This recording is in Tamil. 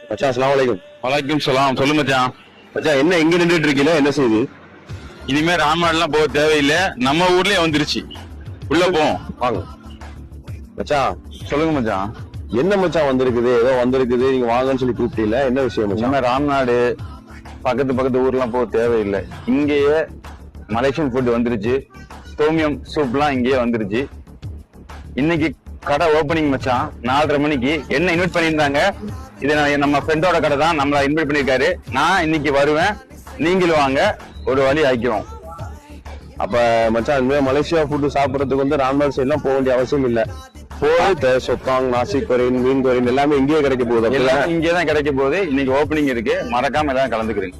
மச்சான் அஸ்ஸலாமு அலைக்கும். வலைக்கும் சலாம். சொல்லு மச்சான். மச்சான் என்ன இங்க நின்றுட்டு இருக்கீங்க, என்ன செய்யுது? இனிமே ராம்நாடுலாம் போக தேவையில்லை, நம்ம ஊர்லயே வந்துருச்சு. உள்ள போவோம் வாங்க மச்சான். சொல்லுங்க மச்சான். என்ன மச்சான் வந்திருக்குது, ஏதோ வந்திருக்குது, நீங்க வாங்கன்னு சொல்லி கூப்பிட்டீங்க, என்ன விஷயம் மச்சான்? இனிமே ராம்நாடு பக்கத்து ஊர்லாம் போக தேவையில்லை, இங்கேயே மலேசியன் ஃபுட் வந்துருச்சு. டோமியம் சூப்லாம் இங்கேயே வந்துருச்சு. இன்னைக்கு கடை ஓபனிங் மச்சான் 4:30 மணிக்கு. என்ன இன்வைட் பண்ணியிருந்தாங்க, இது நம்ம ஃப்ரெண்டோட கடை தான், நம்மள இன்வைட் பண்ணியிருக்காரு. நான் இன்னைக்கு வருவேன், நீங்களும் வாங்க, ஒரு வழி ஆக்கிடுவோம். அப்ப மச்சான் இனிமே மலேசியா ஃபுட்டு சாப்பிடறதுக்கு வந்து ராம்நாடு சைட்லாம் போக வேண்டிய அவசியம் இல்ல. போய் சொத்தாங், நாசி கொரின், மீன் கொரின் எல்லாமே இங்கேயே கிடைக்க போகுது. எல்லாம் இங்கேயே தான் கிடைக்க போகுது. இன்னைக்கு ஓபனிங் இருக்கு, மறக்காம எல்லாம் கலந்துக்கிறீங்க.